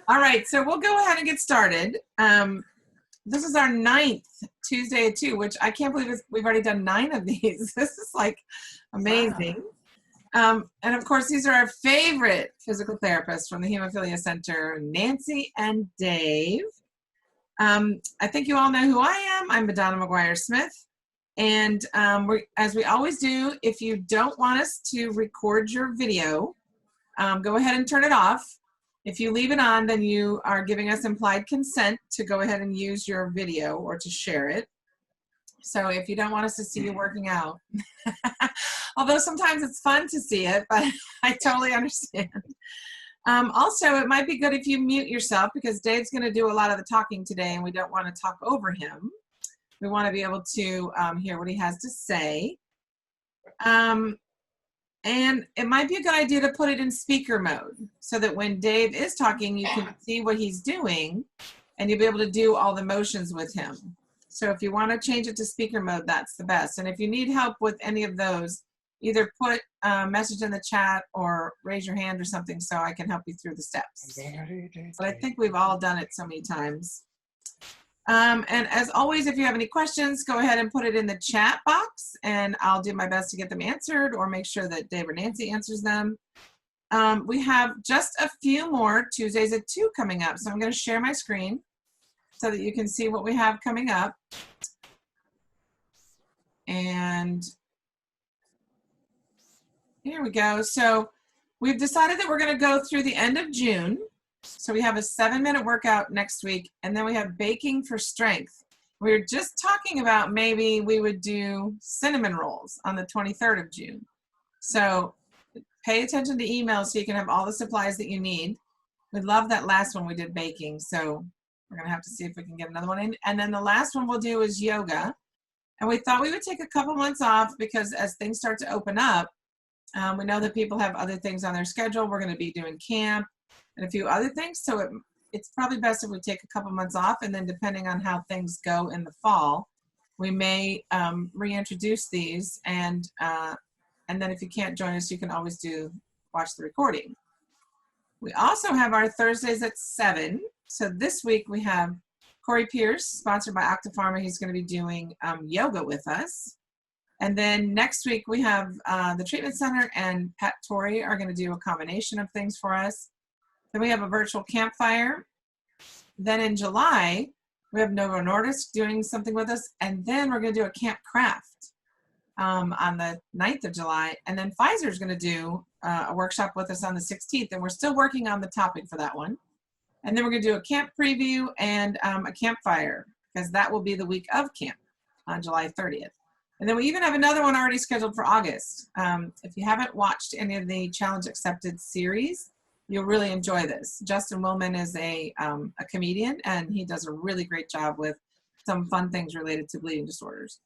All right, so we'll go ahead and get started. This is our 9th Tuesday at 2, which I can't believe we've already done 9 of these. This is like amazing. And of course, these are our favorite physical therapists from the Hemophilia Center, Nancy and Dave. I think you all know who I am. I'm Madonna McGuire Smith. And as we always do, if you don't want us to record your video, go ahead and turn it off. If you leave it on, then you are giving us implied consent to go ahead and use your video or to share it. So if you don't want us to see you working out, although sometimes it's fun to see it, but I totally understand. Also, it might be good if you mute yourself because Dave's going to do a lot of the talking today and we don't want to talk over him. We want to be able to hear what he has to say. And it might be a good idea to put it in speaker mode so that when Dave is talking, you can see what he's doing and you'll be able to do all the motions with him. So if you want to change it to speaker mode, that's the best. And if you need help with any of those, either put a message in the chat or raise your hand or something so I can help you through the steps. But I think we've all done it so many times. And as always, if you have any questions, go ahead and put it in the chat box and I'll do my best to get them answered or make sure that Dave or Nancy answers them. We have just a few more Tuesdays at 2 coming up. So I'm going to share my screen so that you can see what we have coming up. And here we go. So we've decided that we're going to go through the end of June. So we have a 7-minute workout next week, and then we have baking for strength. We were just talking about maybe we would do cinnamon rolls on the 23rd of June. So pay attention to emails so you can have all the supplies that you need. We love that last one we did baking, so we're going to have to see if we can get another one in. And then the last one we'll do is yoga. And we thought we would take a couple months off because as things start to open up, we know that people have other things on their schedule. We're going to be doing camp and a few other things. So it's probably best if we take a couple months off, and then depending on how things go in the fall, we may reintroduce these. And then if you can't join us, you can always watch the recording. We also have our Thursdays at 7. So this week we have Corey Pierce, sponsored by Octapharma. He's going to be doing yoga with us. And then next week we have the Treatment Center and Pat Torrey are going to do a combination of things for us. Then we have a virtual campfire. Then in July, we have Novo Nordisk doing something with us. And then we're going to do a Camp Craft on the 9th of July. And then Pfizer is going to do a workshop with us on the 16th. And we're still working on the topic for that one. And then we're going to do a camp preview and a campfire because that will be the week of camp on July 30th. And then we even have another one already scheduled for August. If you haven't watched any of the Challenge Accepted series, you'll really enjoy this. Justin Willman is a comedian, and he does a really great job with some fun things related to bleeding disorders.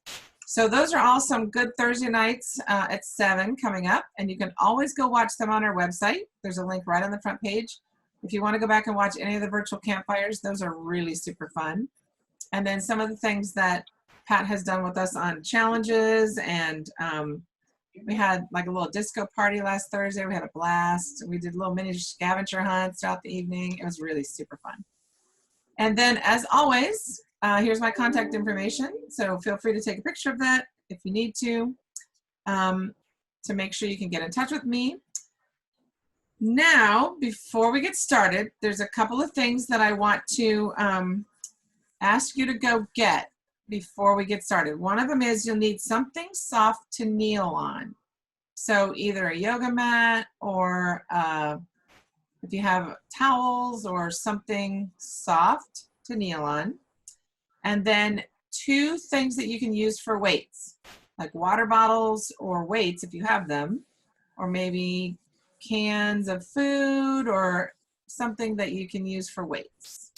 So those are all some good Thursday nights at 7 coming up, and you can always go watch them on our website. There's a link right on the front page. If you want to go back and watch any of the virtual campfires, those are really super fun. And then some of the things that Pat has done with us on challenges, and we had like a little disco party last Thursday. We had a blast. We did little mini scavenger hunts throughout the evening. It was really super fun. And then as always, here's my contact information. So feel free to take a picture of that if you need to make sure you can get in touch with me. Now, before we get started, there's a couple of things that I want to ask you to go get before we get started. One of them is you'll need something soft to kneel on. So either a yoga mat or if you have towels or something soft to kneel on. And then 2 things that you can use for weights, like water bottles or weights if you have them, or maybe cans of food or something that you can use for weights.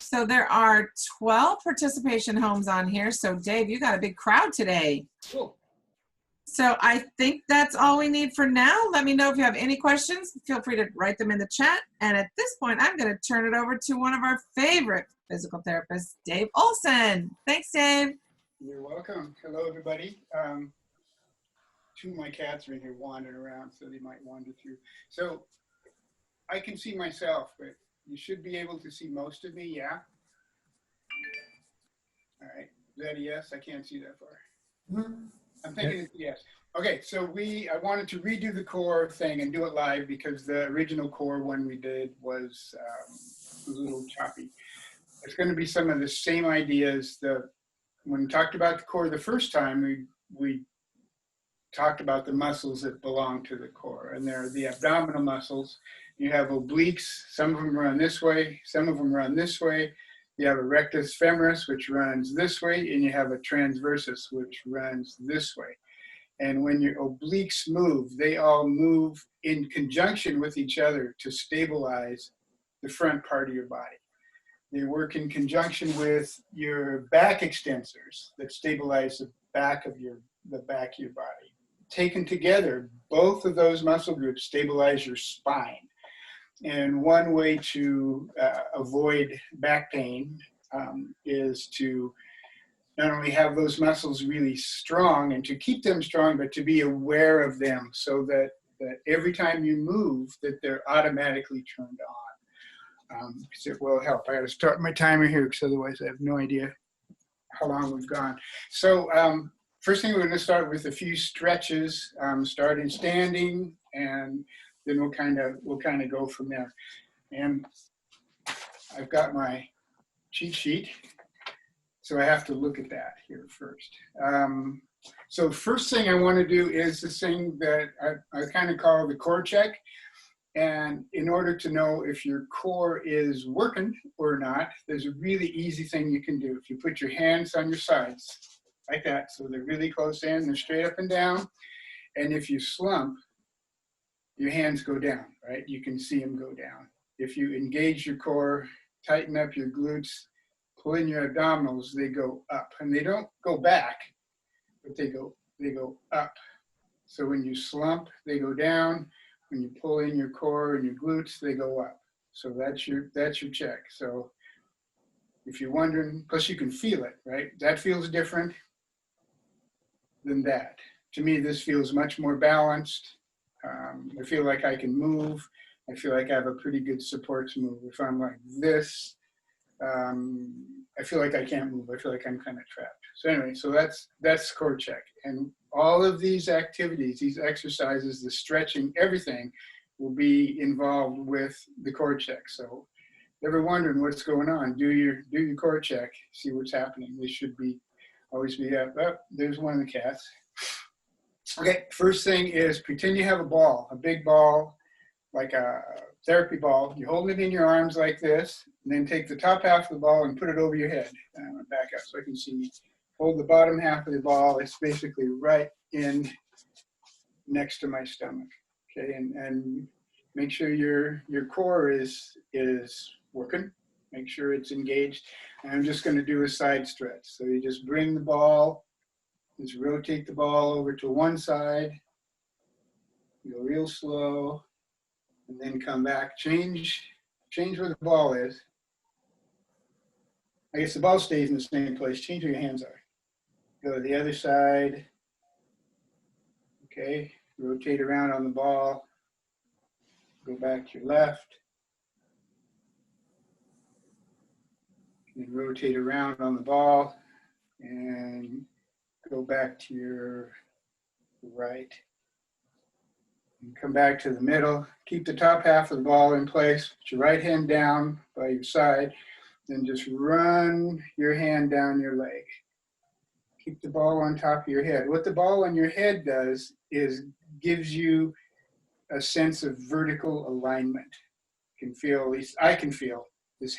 So there are 12 participation homes on here. So Dave, you got a big crowd today. Cool. So I think that's all we need for now. Let me know if you have any questions. Feel free to write them in the chat. And at this point, I'm going to turn it over to one of our favorite physical therapists, Dave Olson. Thanks, Dave. You're welcome. Hello, everybody. 2 of my cats are in here wandering around, so they might wander through. So I can see myself, but you should be able to see most of me, yeah? All right, is that a yes? I can't see that far. I'm thinking it's a yes. Okay, so I wanted to redo the core thing and do it live because the original core one we did was a little choppy. It's going to be some of the same ideas. When we talked about the core the first time, we talked about the muscles that belong to the core, and they're the abdominal muscles. You have obliques, some of them run this way, some of them run this way. You have a rectus femoris, which runs this way, and you have a transversus, which runs this way. And when your obliques move, they all move in conjunction with each other to stabilize the front part of your body. They work in conjunction with your back extensors that stabilize the back of your body. Taken together, both of those muscle groups stabilize your spine. And one way to avoid back pain is to not only have those muscles really strong and to keep them strong, but to be aware of them so that every time you move, that they're automatically turned on. Because it will help. I got to start my timer here because otherwise I have no idea how long we've gone. So first thing, we're going to start with a few stretches, starting standing, and then we'll kind of go from there. And I've got my cheat sheet, so I have to look at that here first. So first thing I want to do is this thing that I kind of call the core check. And in order to know if your core is working or not, there's a really easy thing you can do. If you put your hands on your sides like that, so they're really close in, they're straight up and down. And if you slump, your hands go down, right? You can see them go down. If you engage your core, tighten up your glutes, pull in your abdominals, they go up. And they don't go back, but they go up. So when you slump, they go down. When you pull in your core and your glutes, they go up. So that's your check. So if you're wondering, plus you can feel it, right? That feels different than that. To me, this feels much more balanced. I feel like I can move. I feel like I have a pretty good support to move. If I'm like this, I feel like I can't move. I feel like I'm kind of trapped. So anyway, so that's core check. And all of these activities, these exercises, the stretching, everything will be involved with the core check. So ever wondering what's going on, do your core check, see what's happening. They should always be up. Oh, there's one of the cats. Okay, first thing is pretend you have a ball, a big ball, like a therapy ball. You hold it in your arms like this, and then take the top half of the ball and put it over your head. And I'm going to back up so I can see me. Hold the bottom half of the ball. It's basically right in next to my stomach. Okay, and make sure your core is working. Make sure it's engaged. And I'm just going to do a side stretch. So you just bring the ball, just rotate the ball over to one side. Go real slow, and then come back. Change where the ball is. I guess the ball stays in the same place. Change where your hands are. Go to the other side. Okay, rotate around on the ball. Go back to your left. And rotate around on the ball. And go back to your right. And come back to the middle. Keep the top half of the ball in place. Put your right hand down by your side. Then just run your hand down your leg. Keep the ball on top of your head. What the ball on your head does is gives you a sense of vertical alignment. You can feel, at least I can feel, this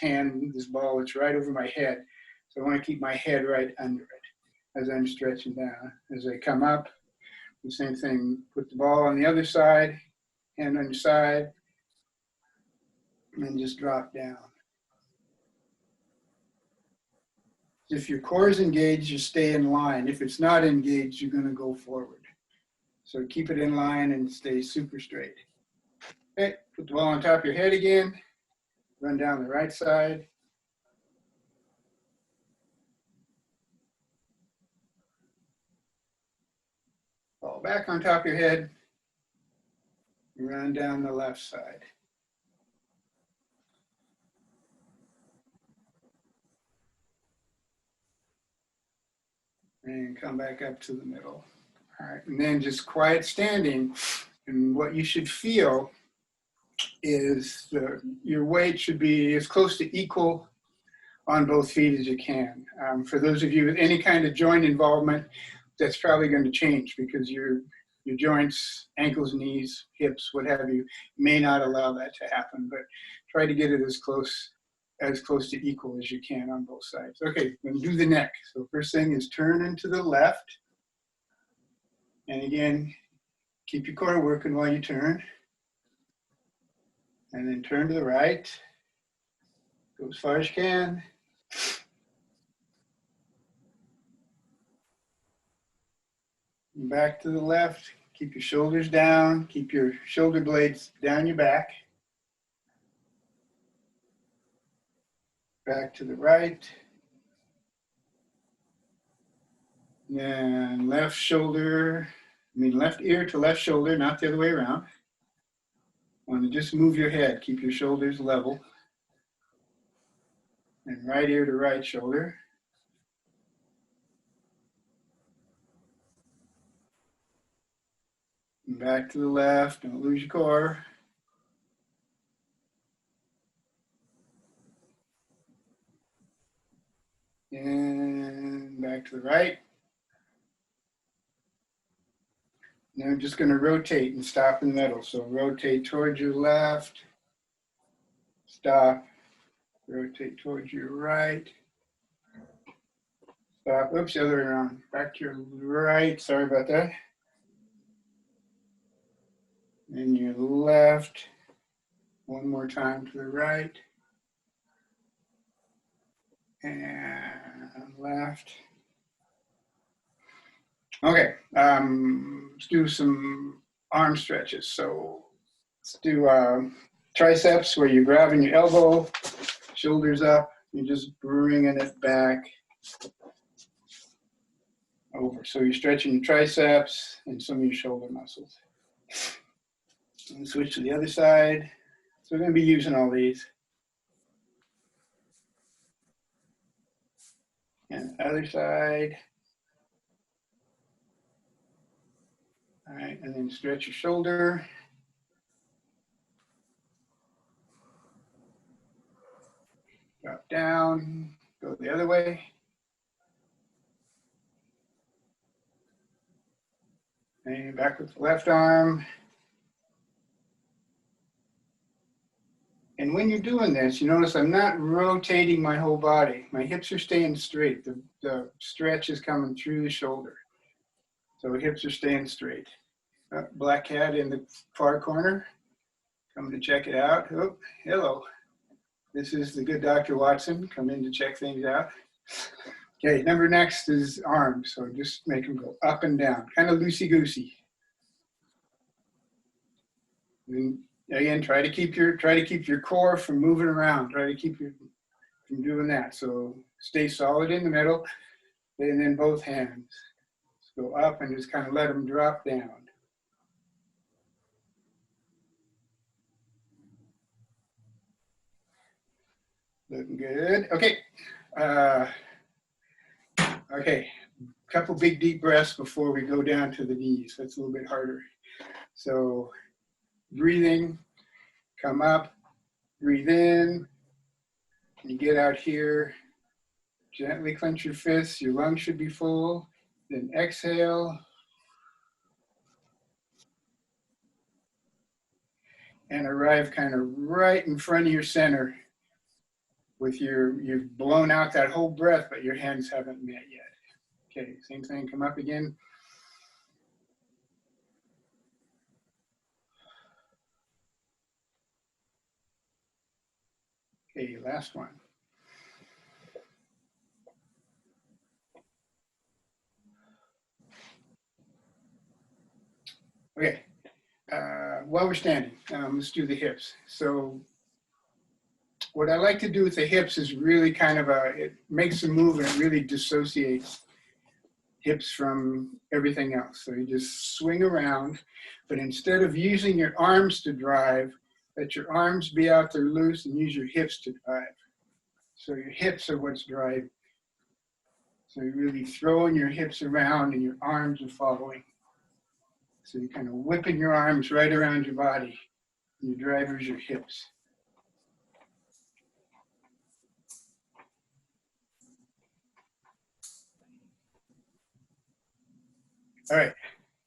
ball, it's right over my head. So I want to keep my head right under it as I'm stretching down. As I come up, the same thing, put the ball on the other side, hand on your side, and then just drop down. If your core is engaged, you stay in line. If it's not engaged, you're going to go forward. So keep it in line and stay super straight. Okay, put the ball on top of your head again. Run down the right side. Ball back on top of your head. Run down the left side. and come back up to the middle. All right, and then just quiet standing. And what you should feel is your weight should be as close to equal on both feet as you can. For those of you with any kind of joint involvement, that's probably going to change because your joints, ankles, knees, hips, what have you, may not allow that to happen. But try to get it as close to equal as you can on both sides. Okay, then do the neck. So first thing is turn into the left. And again, keep your core working while you turn. And then turn to the right. Go as far as you can. Back to the left. Keep your shoulders down. Keep your shoulder blades down your back. Back to the right. Then left ear to left shoulder, not the other way around. Want to just move your head. Keep your shoulders level. And right ear to right shoulder. And back to the left. Don't lose your core. And back to the right. Now I'm just going to rotate and stop in the middle. So rotate towards your left. Stop. Rotate towards your right. Stop. Oops, the other way around. Back to your right. Sorry about that. And your left. One more time to the right. And left. Okay, let's do some arm stretches. So let's do triceps where you're grabbing your elbow, shoulders up, you're just bringing it back over. So you're stretching your triceps and some of your shoulder muscles. And switch to the other side. So we're going to be using all these. And the other side. All right, and then stretch your shoulder. Drop down, go the other way. And back with the left arm. And when you're doing this, you notice I'm not rotating my whole body. My hips are staying straight. The stretch is coming through the shoulder. So hips are staying straight. Black cat in the far corner. Coming to check it out. Oh, hello. This is the good Dr. Watson. Come in to check things out. Okay, number next is arms. So just make them go up and down, kind of loosey-goosey. And again, try to keep your core from moving around. Try to keep you from doing that. So stay solid in the middle, and then both hands. Go up and just kind of let them drop down. Looking good. Okay. Okay. Couple big deep breaths before we go down to the knees. That's a little bit harder. So breathing, come up, breathe in. You get out here. Gently clench your fists. Your lungs should be full. Then exhale. And arrive kind of right in front of your center with you've blown out that whole breath, but your hands haven't met yet. Okay, same thing, come up again. Okay, last one. Okay, while we're standing, let's do the hips. So what I like to do with the hips is really kind of it makes a move and it really dissociates hips from everything else. So you just swing around, but instead of using your arms to drive, let your arms be out there loose and use your hips to drive. So your hips are what's driving. So you're really throwing your hips around and your arms are following. So you're kind of whipping your arms right around your body. Your driver's your hips. All right,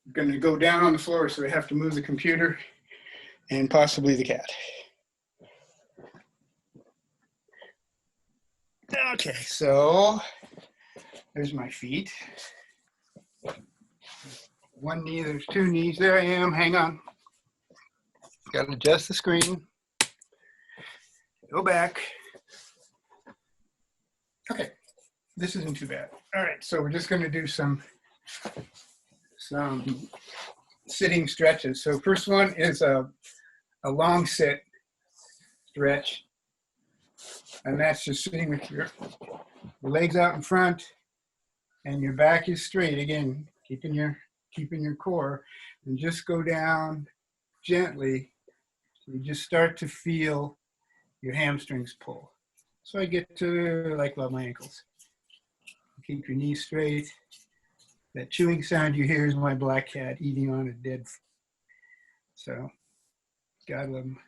I'm going to go down on the floor, so I have to move the computer and possibly the cat. Okay, so there's my feet. One knee, there's two knees. There I am. Hang on. Got to adjust the screen. Go back. Okay, this isn't too bad. All right, so we're just going to do some sitting stretches. So first one is a long sit stretch. And that's just sitting with your legs out in front and your back is straight. Again, keeping your core, and just go down gently. So you just start to feel your hamstrings pull. So I get to like love my ankles. Keep your knees straight. That chewing sound you hear is my black cat eating on a dead. So God love him.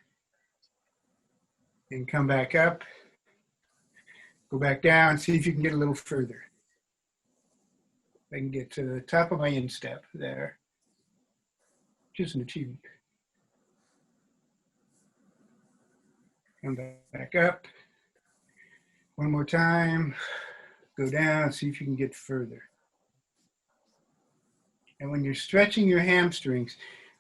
And come back up. Go back down, see if you can get a little further. I can get to the top of my instep there, which is an achievement. Come back up. One more time. Go down, see if you can get further. And when you're stretching your hamstrings,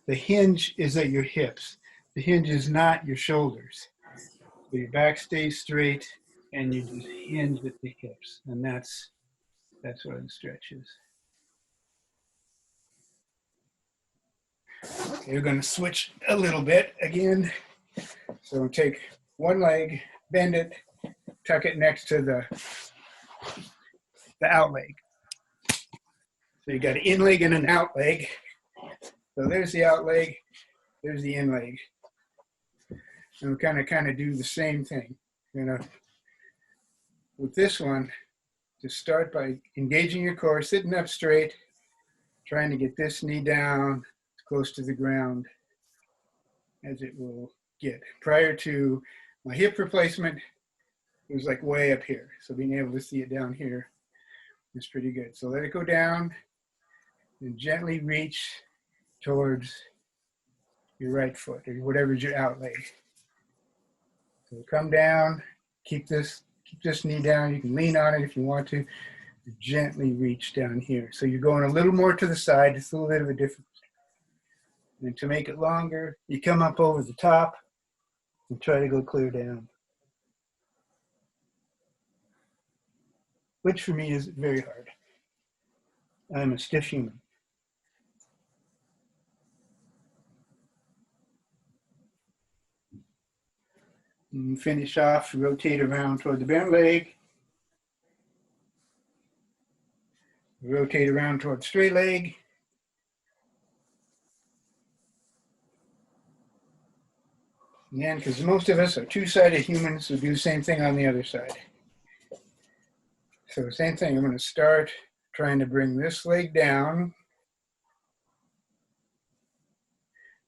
the hinge is at your hips. The hinge is not your shoulders. So your back stays straight and you just hinge at the hips. And that's what a stretch is. Okay, we're going to switch a little bit again. So take one leg, bend it, tuck it next to the out leg. So you got an in leg and an out leg. So there's the out leg, there's the in leg. And we kind of do the same thing. With this one, just start by engaging your core, sitting up straight, trying to get this knee down as close to the ground as it will get. Prior to my hip replacement, it was like way up here. So being able to see it down here is pretty good. So let it go down and gently reach towards your right foot or whatever's your out leg. So come down, keep this knee down. You can lean on it if you want to. Gently reach down here. So you're going a little more to the side, just a little bit of a difference. And to make it longer, you come up over the top and try to go clear down. Which for me is very hard. I'm a stiff human. And finish off, rotate around toward the bent leg. Rotate around toward the straight leg. And then, because most of us are two-sided humans, we'll do the same thing on the other side. So same thing, I'm going to start trying to bring this leg down.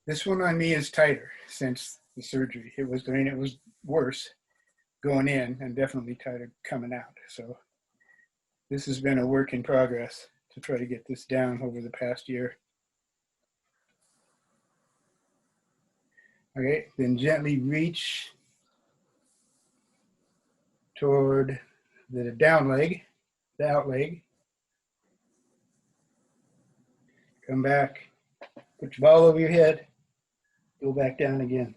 This one on me is tighter since the surgery. It was worse going in and definitely tighter coming out. So this has been a work in progress to try to get this down over the past year. Okay, then gently reach toward the down leg, the out leg. Come back, put your ball over your head, go back down again.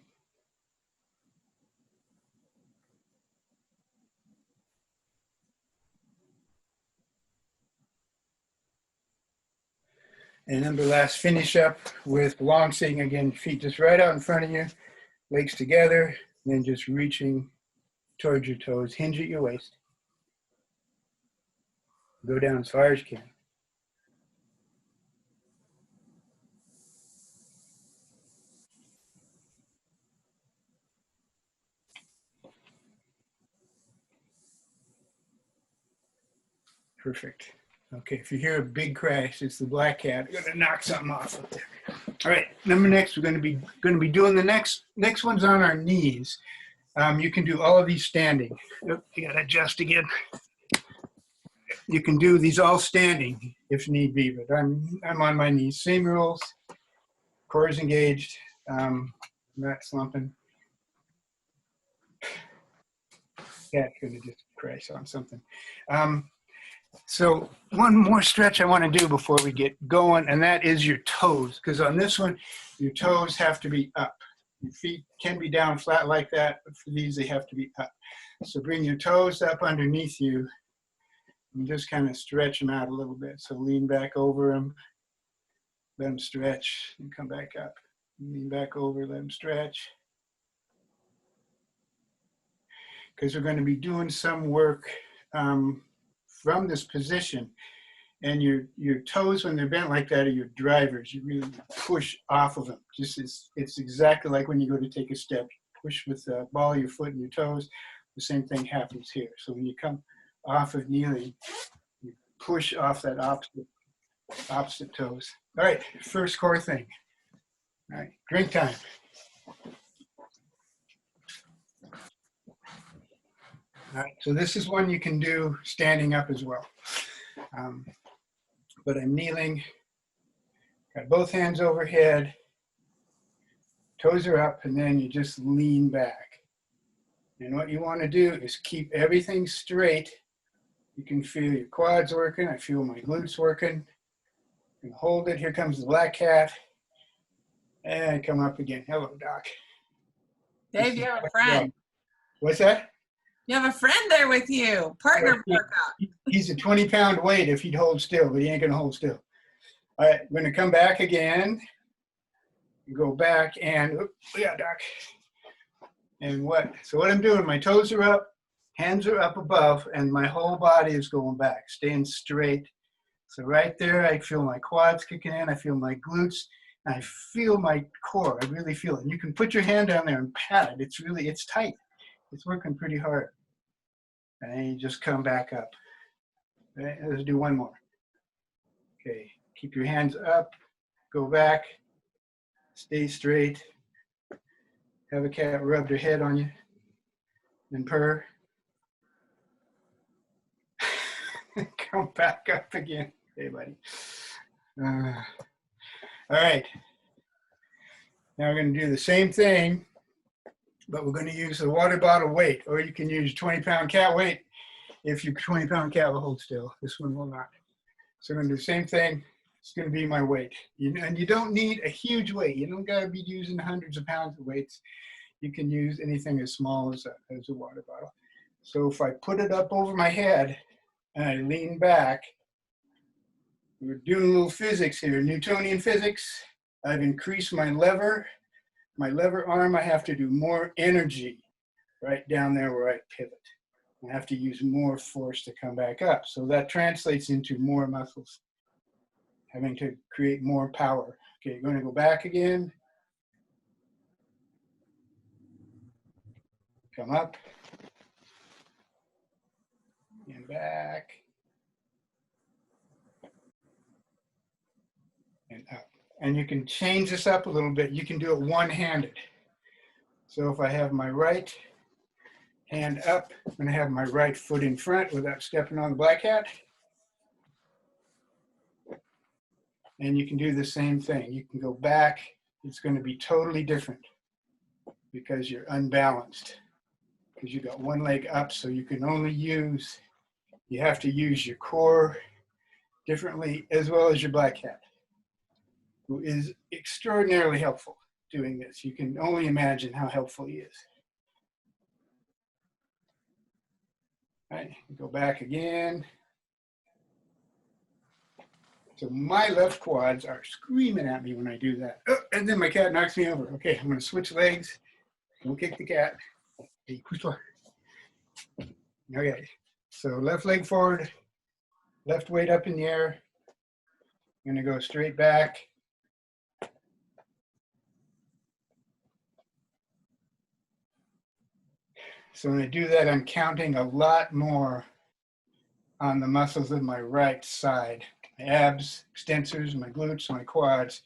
And then the last, finish up with long sitting again, feet just right out in front of you, legs together, and then just reaching towards your toes, hinge at your waist. Go down as far as you can. Perfect. Okay, if you hear a big crash, it's the black cat. I'm gonna knock something off up there. All right, next, we're gonna be doing the next one's on our knees. You can do all of these standing. Oh, you gotta adjust again. You can do these all standing if need be, but I'm on my knees. Same rules. Core is engaged. Not slumping. Cat's gonna just crash on something. So one more stretch I want to do before we get going, and that is your toes, because on this one, your toes have to be up. Your feet can be down flat like that, but for these, they have to be up. So bring your toes up underneath you and just kind of stretch them out a little bit. So lean back over them, let them stretch, and come back up. Lean back over, let them stretch. Because we're going to be doing some work from this position, and your toes, when they're bent like that, are your drivers. You really push off of them. It's exactly like when you go to take a step. Push with the ball of your foot and your toes. The same thing happens here. So when you come off of kneeling, you push off that opposite toes. All right, first core thing. All right, drink time. All right, so this is one you can do standing up as well. But I'm kneeling, got both hands overhead, toes are up, and then you just lean back. And what you want to do is keep everything straight. You can feel your quads working. I feel my glutes working. And hold it. Here comes the black cat. And come up again. Hello, Doc. Dave, you have a friend. What's that? You have a friend there with you. Partner workout. He's a 20-pound weight if he'd hold still, but he ain't going to hold still. All right, I'm going to come back again. Go back and, yeah, Doc. And so what I'm doing, my toes are up, hands are up above, and my whole body is going back, staying straight. So right there, I feel my quads kicking in. I feel my glutes. And I feel my core. I really feel it. And you can put your hand down there and pat it. It's tight. It's working pretty hard. And then you just come back up. Okay, let's do one more. Okay, keep your hands up, go back, stay straight. Have a cat rub their head on you, then purr. Come back up again. Hey, buddy. All right. Now we're going to do the same thing, but we're going to use the water bottle weight, or you can use 20-pound cat weight if your 20-pound cat will hold still. This one will not. So I'm going to do the same thing. It's going to be my weight. And you don't need a huge weight. You don't got to be using hundreds of pounds of weights. You can use anything as small as a water bottle. So if I put it up over my head and I lean back, we're doing a little physics here, Newtonian physics. I've increased my lever arm. I have to do more energy right down there where I pivot. I have to use more force to come back up. So that translates into more muscles, having to create more power. Okay, you're going to go back again. Come up and back and up. And you can change this up a little bit. You can do it one-handed. So if I have my right hand up, I'm going to have my right foot in front without stepping on the black cat. And you can do the same thing. You can go back. It's going to be totally different because you're unbalanced. Because you got one leg up, so you can only use, you have to use your core differently as well as your black cat, who is extraordinarily helpful doing this. You can only imagine how helpful he is. All right, go back again. So my left quads are screaming at me when I do that. Oh, and then my cat knocks me over. Okay, I'm gonna switch legs. Don't kick the cat. Hey, okay, so left leg forward, left weight up in the air. I'm gonna go straight back. So when I do that, I'm counting a lot more on the muscles of my right side, my abs, extensors, my glutes, my quads,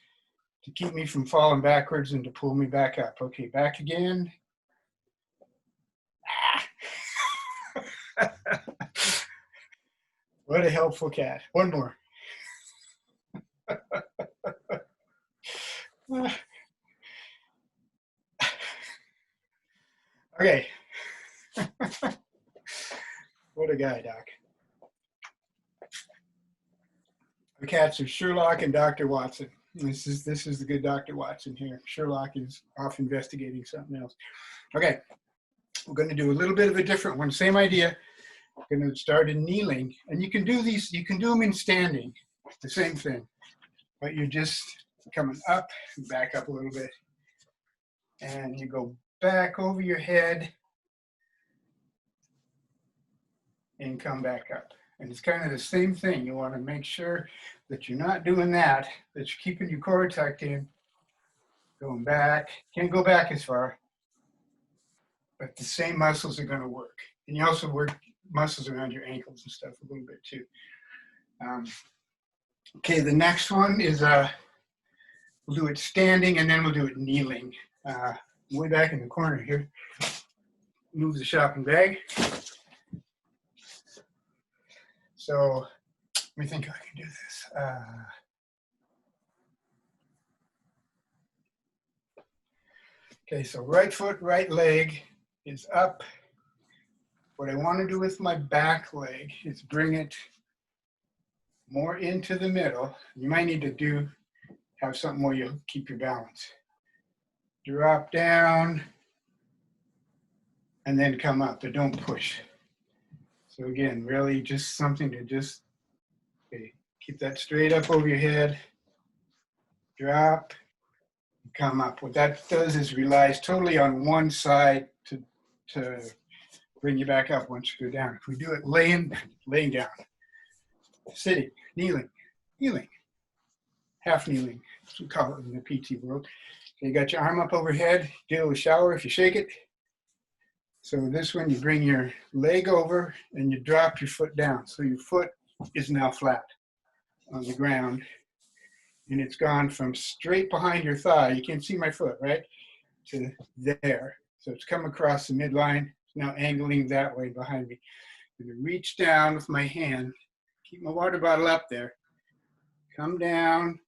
to keep me from falling backwards and to pull me back up. Okay, back again. What a helpful cat. One more. Okay. What a guy, Doc. The cats are Sherlock and Dr. Watson. This is the good Dr. Watson here. Sherlock is off investigating something else. Okay, we're going to do a little bit of a different one. Same idea. We're going to start in kneeling, and you can do these. You can do them in standing. The same thing, but you're just coming up, back up a little bit, and you go back over your head and come back up. And it's kind of the same thing. You want to make sure that you're not doing that, that you're keeping your core tucked in, going back. Can't go back as far, but the same muscles are going to work. And you also work muscles around your ankles and stuff a little bit too. Okay, the next one is, we'll do it standing and then we'll do it kneeling. Way back in the corner here, move the shopping bag. So let me think if I can do this. Okay, so right foot, right leg is up. What I want to do with my back leg is bring it more into the middle. You might need to have something where you keep your balance. Drop down and then come up, but don't push. So again, really just something to just, okay, keep that straight up over your head, drop, come up. What that does is relies totally on one side to bring you back up once you go down. If we do it laying down, sitting, kneeling, half kneeling, as we call it in the PT world. So you got your arm up overhead, deal with shower if you shake it. So this one, you bring your leg over and you drop your foot down. So your foot is now flat on the ground. And it's gone from straight behind your thigh, you can't see my foot, right, to there. So it's come across the midline, it's now angling that way behind me. I'm gonna reach down with my hand, keep my water bottle up there, come down,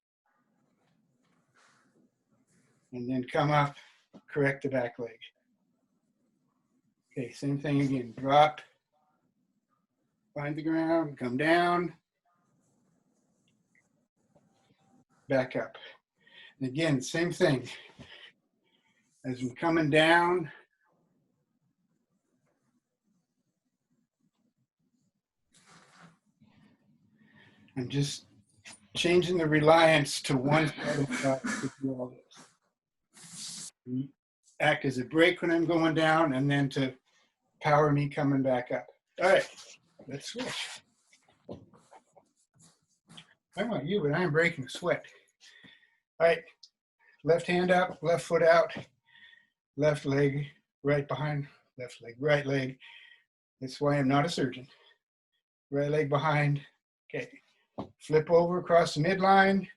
and then come up, correct the back leg. Okay, same thing again, drop, find the ground, come down, back up. And again, same thing. As I'm coming down, I'm just changing the reliance to one side of the body to do all this. Act as a brake when I'm going down and then to power me coming back up. All right, let's switch. I don't know about you, but I'm breaking a sweat. All right, left hand up, left foot out, left leg right behind, left leg, right leg. That's why I'm not a surgeon. Right leg behind, okay. Flip over across the midline,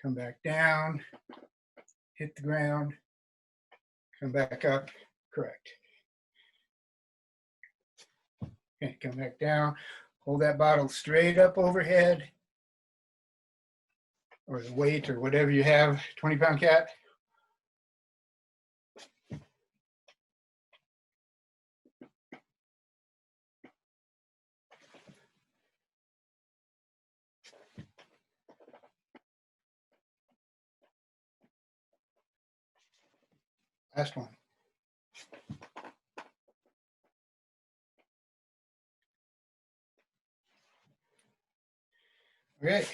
come back down, hit the ground, come back up, correct. Okay, come back down, hold that bottle straight up overhead, or the weight or whatever you have, 20-pound cat. Last one. Okay,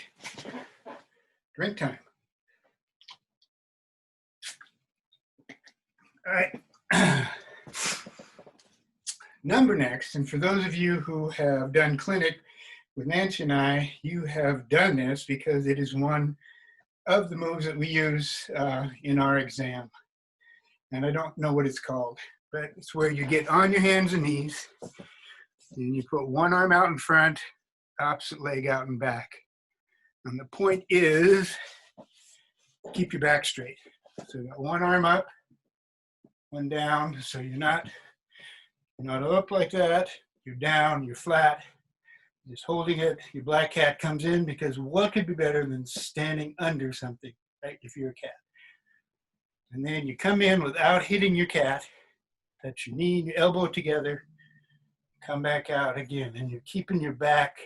drink time. All right. Number next, and for those of you who have done clinic with Nancy and I, you have done this because it is one of the moves that we use in our exam. And I don't know what it's called, but it's where you get on your hands and knees And you put one arm out in front, opposite leg out and back. And the point is, keep your back straight. So you got one arm up, one down, so you're not up like that. You're down, you're flat, just holding it. Your black cat comes in because what could be better than standing under something, right, if you're a cat? And then you come in without hitting your cat, touch your knee and your elbow together, come back out again, and you're keeping your back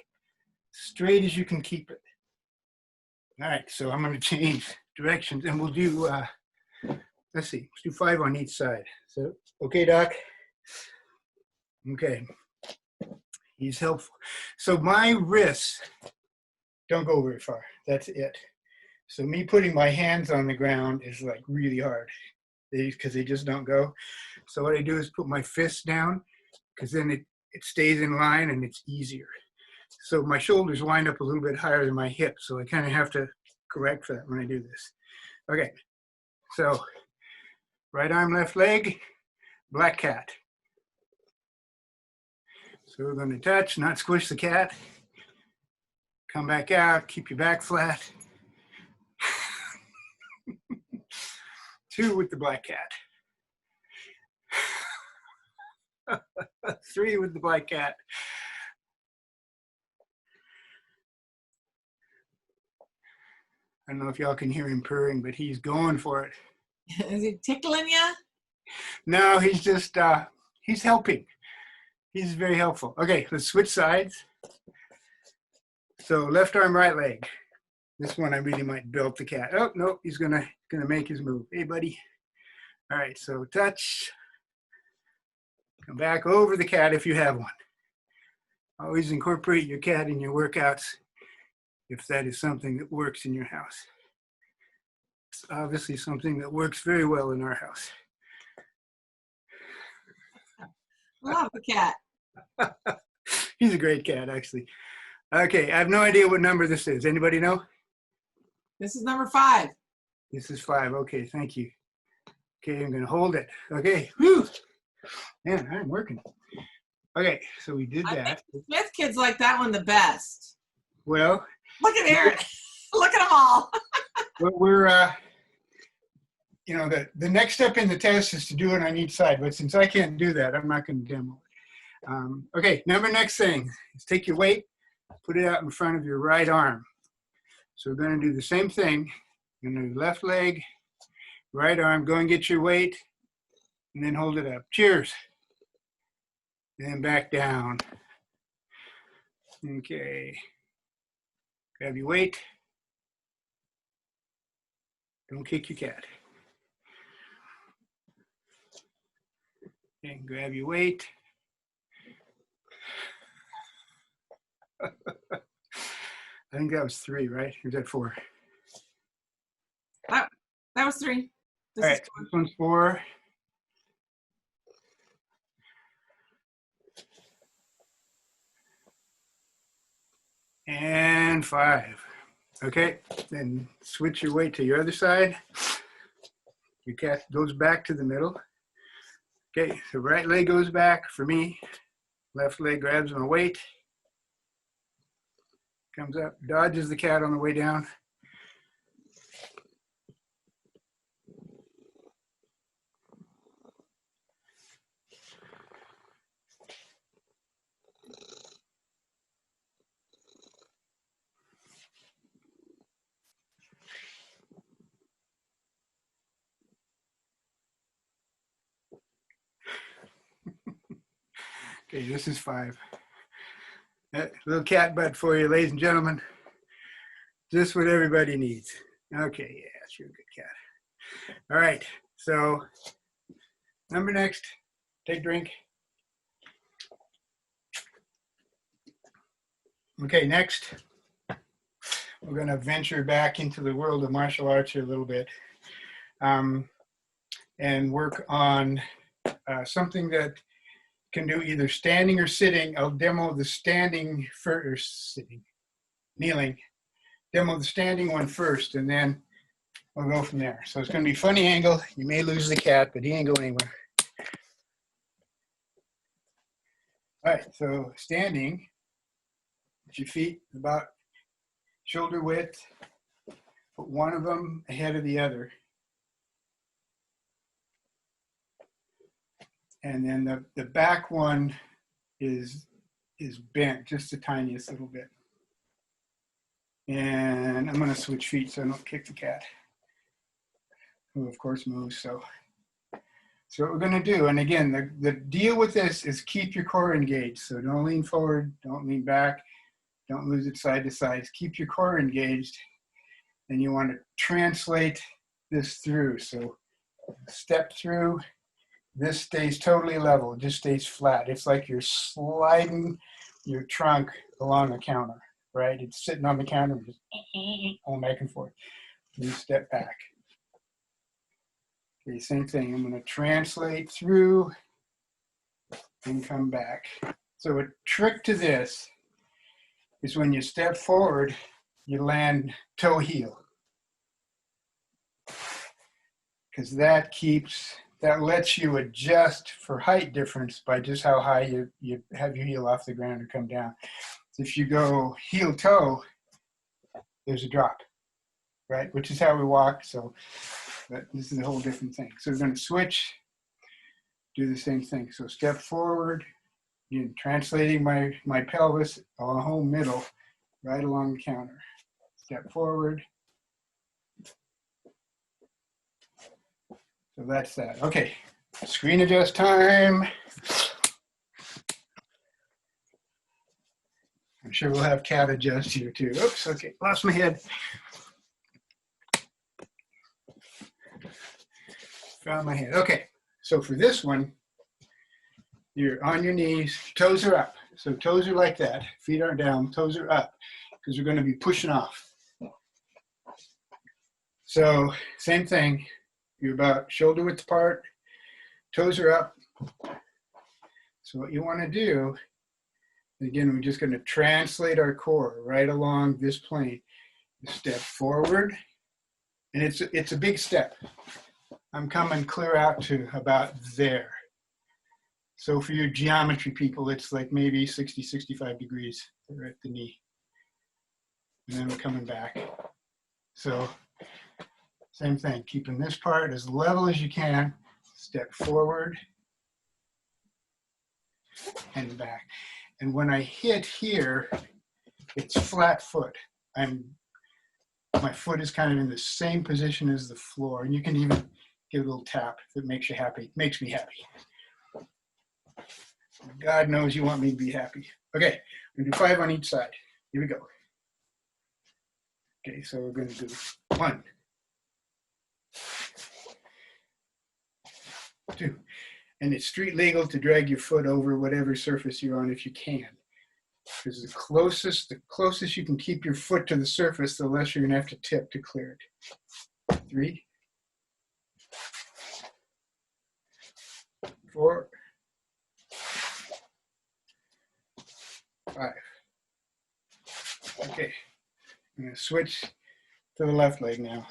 straight as you can keep it. All right, so I'm going to change directions, and we'll do, let's do 5 on each side. So, okay, Doc? Okay. He's helpful. So my wrists don't go very far. That's it. So me putting my hands on the ground is like really hard because they just don't go. So what I do is put my fists down because then it stays in line and it's easier. So my shoulders wind up a little bit higher than my hips. So I kind of have to correct for that when I do this. Okay. So right arm, left leg, black cat. So we're going to touch, not squish the cat. Come back out, keep your back flat. 2 with the black cat. 3 with the black cat. I don't know if y'all can hear him purring, but he's going for it. Is he tickling you? No, he's just, he's helping. He's very helpful. Okay, let's switch sides. So left arm, right leg. This one I really might belt the cat. Oh, no, he's gonna make his move. Hey, buddy. All right, so touch. Come back over the cat if you have one. Always incorporate your cat in your workouts if that is something that works in your house. It's obviously something that works very well in our house. Love the cat. He's a great cat, actually. Okay, I have no idea what number this is. Anybody know? This is number 5. This is 5. Okay, thank you. Okay, I'm going to hold it. Okay, whew. Man, I'm working. Okay, so we did that. I think the Smith kids like that one the best. Well, look at Aaron. Look at them all. we're you know, the next step in the test is to do it on each side, but since I can't do that, I'm not going to demo it. Okay, next thing is take your weight, put it out in front of your right arm. So we're going to do the same thing. You're going to do left leg, right arm, go and get your weight, and then hold it up. Cheers. And then back down. Okay. Grab your weight. Don't kick your cat. And grab your weight. I think that was 3, right? Or is that 4? That was 3. All right, this one's 4. And 5. Okay, then switch your weight to your other side. Your cat goes back to the middle. Okay, so right leg goes back for me. Left leg grabs my weight. Comes up, dodges the cat on the way down. Okay, this is 5. Little cat butt for you, ladies and gentlemen. Just what everybody needs. Okay, yeah, you're a good cat. All right, so number next, take a drink. Okay, next, we're going to venture back into the world of martial arts here a little bit and work on something that can do either standing or sitting. I'll demo the standing first, sitting, kneeling. Demo the standing one first, and then we'll go from there. So it's going to be funny angle. You may lose the cat, but he ain't going anywhere. All right, so standing, put your feet about shoulder width, put one of them ahead of the other. And then the back one is bent just the tiniest little bit. And I'm gonna switch feet so I don't kick the cat, who of course moves. So what we're gonna do, and again, the deal with this is keep your core engaged. So don't lean forward, don't lean back, don't lose it side to side. Keep your core engaged. And you want to translate this through. So step through, this stays totally level, it just stays flat. It's like you're sliding your trunk along a counter, right? It's sitting on the counter, just going back and forth. You step back. Okay, same thing. I'm going to translate through and come back. So a trick to this is when you step forward, you land toe heel. Because that lets you adjust for height difference by just how high you have your heel off the ground and come down. So if you go heel toe, there's a drop, right? Which is how we walk. So this is a whole different thing. So we're going to switch, do the same thing. So step forward, again, translating my pelvis along the whole middle, right along the counter. Step forward. So that's that. Okay, screen adjust time. I'm sure we'll have cat adjust here too. Oops, okay, lost my head. Found my head. Okay, so for this one, you're on your knees, toes are up. So toes are like that, feet aren't down, toes are up, because we're going to be pushing off. So same thing, you're about shoulder width apart, toes are up. So what you want to do, again, we're just going to translate our core right along this plane. Step forward, and it's a big step. I'm coming clear out to about there. So for your geometry people, it's like maybe 60, 65 degrees at the knee. And then we're coming back. So same thing, keeping this part as level as you can, step forward and back. And when I hit here, it's flat foot. My foot is kind of in the same position as the floor. And you can even give it a little tap if it makes you happy. It makes me happy. God knows you want me to be happy. Okay, we're gonna do 5 on each side. Here we go. Okay, so we're gonna do 1, 2. And it's street legal to drag your foot over whatever surface you're on if you can. Because the closest you can keep your foot to the surface, the less you're gonna have to tip to clear it. 3, 4, 5. Okay, I'm gonna switch to the left leg now.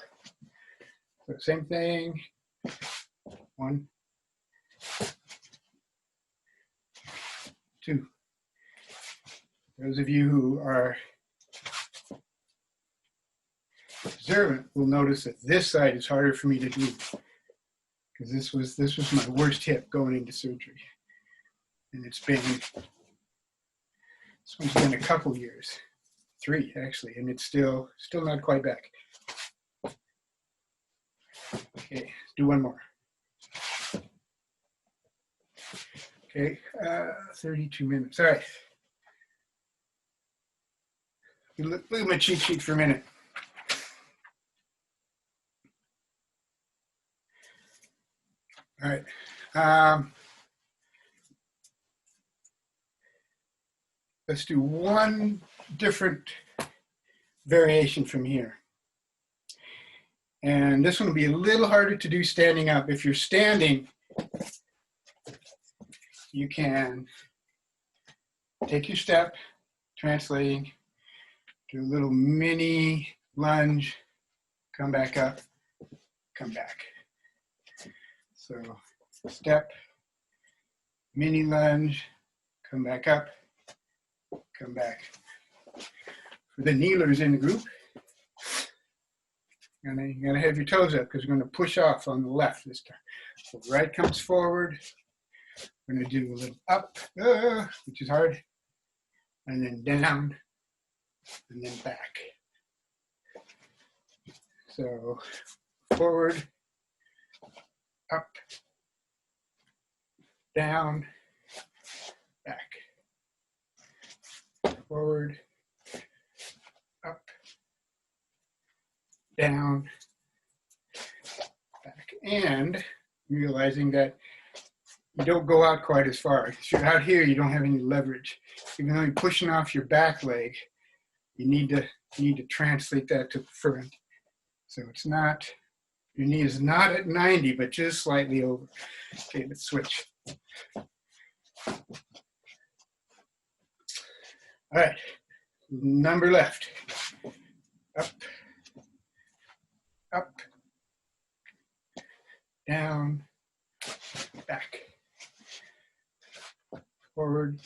So same thing, 1, 2. Those of you who are observant will notice that this side is harder for me to do because this was my worst hip going into surgery, and this one's been a couple years, 3 actually, and it's still not quite back. Okay, let's do 1 more. Okay, 32 minutes. All right. Look at my cheat sheet for a minute. All right. Let's do one different variation from here. And this one will be a little harder to do standing up. If you're standing, you can take your step, translating, do a little mini lunge, come back up, come back. So step, mini lunge, come back up, come back. For the kneelers in the group, you're gonna have your toes up because we're gonna push off on the left this time. So right comes forward. We're gonna do a little up, which is hard, and then down, and then back. So forward, up, down, back. Forward, up, down, back. And realizing that you don't go out quite as far. If you're out here, you don't have any leverage. Even though you're pushing off your back leg, you need to translate that to the front. So it's not, your knee is not at 90, but just slightly over. Okay, let's switch. All right, number left. Up, up, down, back. Forward,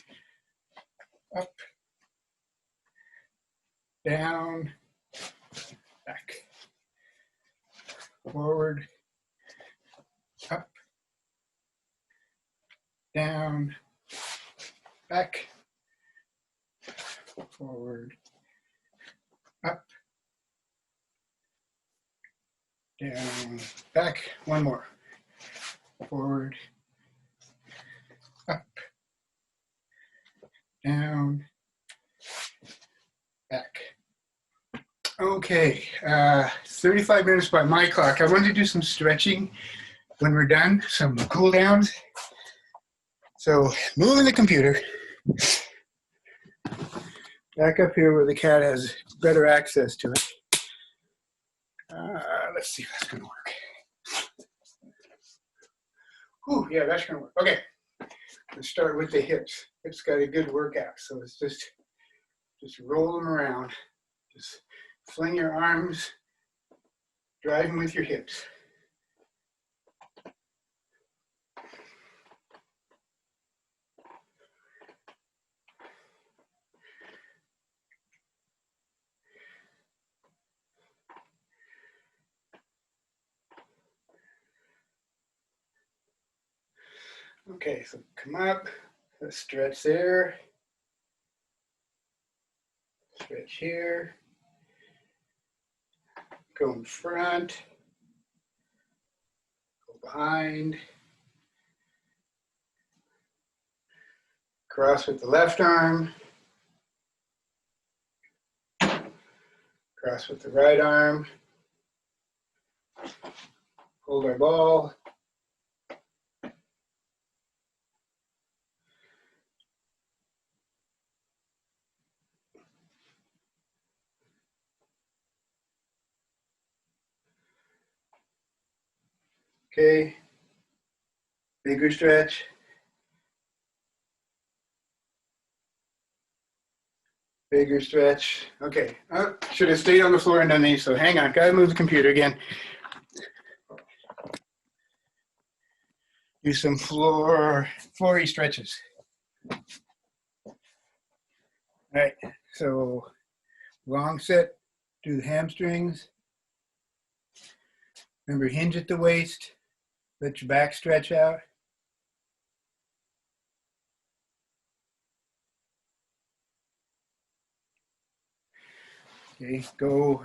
up, down, back. Forward, up, down, back. Forward, up, down, back. One more. Forward, up, down, back. Okay, 35 minutes by my clock. I want to do some stretching when we're done, some cool downs. So moving the computer back up here where the cat has better access to it. Let's see if that's gonna work. Ooh, yeah, that's gonna work. Okay, let's start with the hips. Hips got a good workout, so it's just roll them around. Just fling your arms, drive them with your hips. Okay, so come up, let's stretch there, stretch here, go in front, go behind, cross with the left arm, cross with the right arm, hold our ball, okay, bigger stretch, bigger stretch, okay, should have stayed on the floor and done these, so hang on, gotta move the computer again. Do some floory stretches. All right, so long set, do the hamstrings. Remember, hinge at the waist, let your back stretch out. Okay, go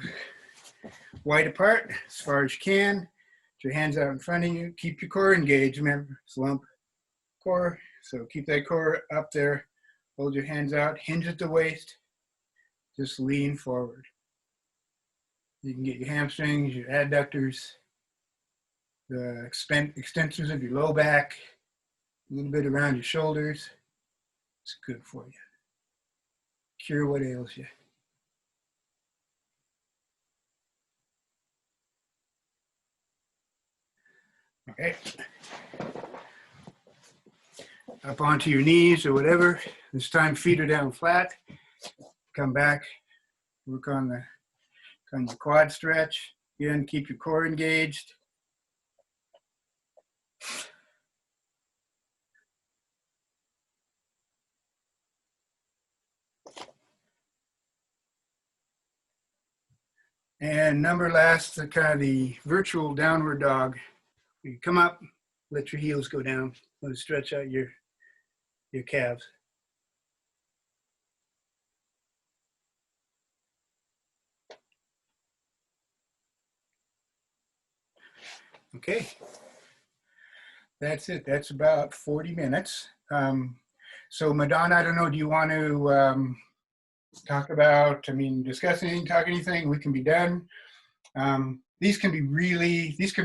wide apart as far as you can. Put your hands out in front of you. Keep your core engaged. Remember, slump core. So keep that core up there. Hold your hands out. Hinge at the waist. Just lean forward. You can get your hamstrings, your adductors, the extensors of your low back, a little bit around your shoulders. It's good for you. Cure what ails you. Okay. Up onto your knees or whatever. This time feet are down flat. Come back. Work on your quad stretch. Again, keep your core engaged. And number last, the kind of the virtual downward dog. You come up, let your heels go down, let it stretch out your calves. Okay, that's it. That's about 40 minutes. So Madonna, I don't know, do you want to talk about, discuss anything, talk anything? We can be done. These can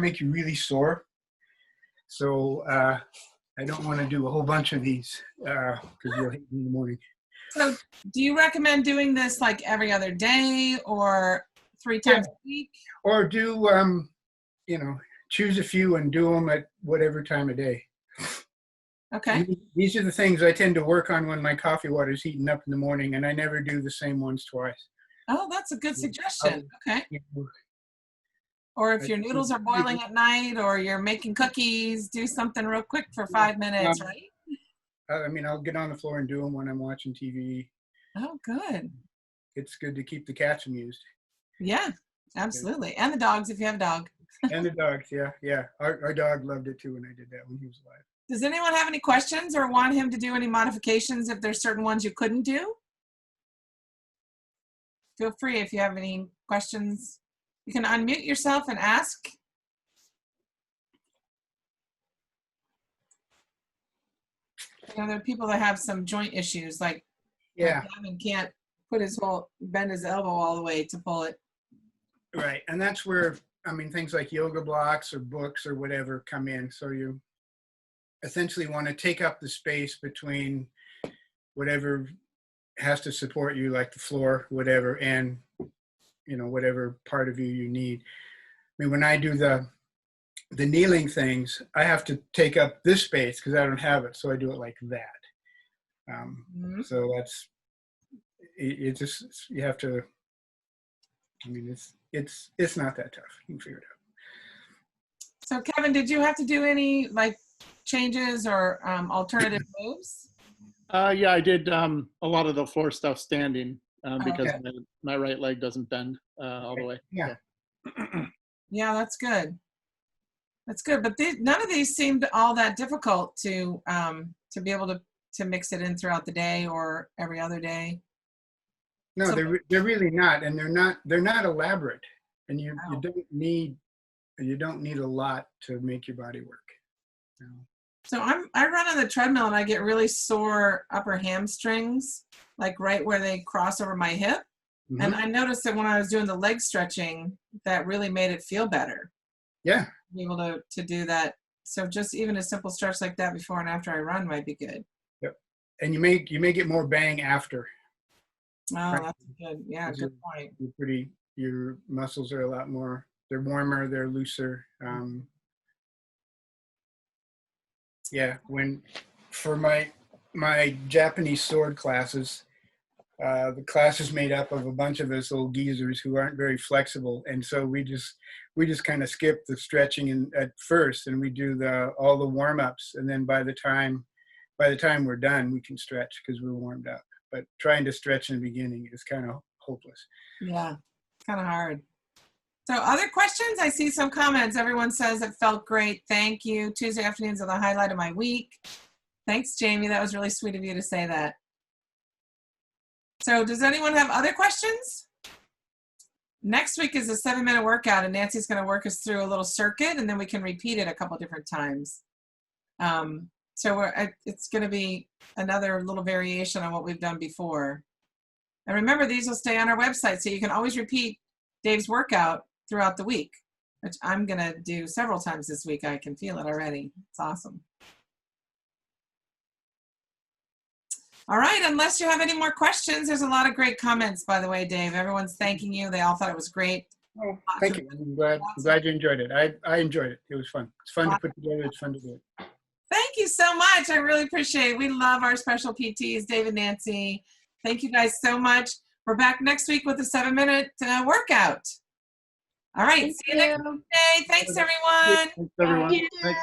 make you really sore. So I don't want to do a whole bunch of these because you'll hate me in the morning. So do you recommend doing this like every other day or 3 times a week? Or do, choose a few and do them at whatever time of day. Okay. These are the things I tend to work on when my coffee water is heating up in the morning, and I never do the same ones twice. Oh, that's a good suggestion. Okay. Or if your noodles are boiling at night or you're making cookies, do something real quick for 5 minutes, right? I'll get on the floor and do them when I'm watching TV. Oh, good. It's good to keep the cats amused. Yeah, absolutely. And the dogs, if you have a dog. And the dogs, yeah. Our dog loved it too when I did that when he was alive. Does anyone have any questions or want him to do any modifications if there's certain ones you couldn't do? Feel free if you have any questions. You can unmute yourself and ask. There are people that have some joint issues, like Gavin can't bend his elbow all the way to pull it. Right, and that's where, things like yoga blocks or books or whatever come in. So you essentially want to take up the space between whatever has to support you, like the floor, whatever, and whatever part of you need. When I do the kneeling things, I have to take up this space because I don't have it, so I do it like that. So that's it. Just you have to. It's not that tough. You can figure it out. So Kevin, did you have to do any changes or alternative moves? Yeah, I did a lot of the floor stuff standing because my right leg doesn't bend all the way. Yeah. Yeah, that's good. That's good. But none of these seemed all that difficult to be able to mix it in throughout the day or every other day. No, so, they're really not, and they're not elaborate, and you don't need a lot to make your body work. So I run on the treadmill and I get really sore upper hamstrings, like right where they cross over my hip. Mm-hmm. And I noticed that when I was doing the leg stretching, that really made it feel better. Yeah. Be able to do that. So just even a simple stretch like that before and after I run might be good. Yep. And you may get more bang after. Oh, right? That's good. Yeah, good point. Your muscles are a lot more, they're warmer, they're looser. For my Japanese sword classes, the class is made up of a bunch of us old geezers who aren't very flexible, and so we just kind of skip the stretching at first, and we do all the warm-ups, and then by the time we're done, we can stretch because we're warmed up. But trying to stretch in the beginning is kind of hopeless. Yeah, it's kind of hard. So other questions? I see some comments. Everyone says it felt great. Thank you. Tuesday afternoons are the highlight of my week. Thanks, Jamie. That was really sweet of you to say that. So does anyone have other questions? Next week is a 7-minute workout, and Nancy's going to work us through a little circuit, and then we can repeat it a couple different times. So it's going to be another little variation on what we've done before. And remember, these will stay on our website, so you can always repeat Dave's workout throughout the week, which I'm going to do several times this week. I can feel it already. It's awesome. All right, unless you have any more questions, there's a lot of great comments, by the way, Dave. Everyone's thanking you. They all thought it was great. Oh, thank you. I'm glad you enjoyed it. I enjoyed it. It was fun. It's fun to put together. It's fun to do it. Thank you so much. I really appreciate it. We love our special PTs, Dave and Nancy. Thank you guys so much. We're back next week with a 7-minute workout. All right. See you next day. Thanks, everyone. Thanks, everyone. Thank you. Thanks.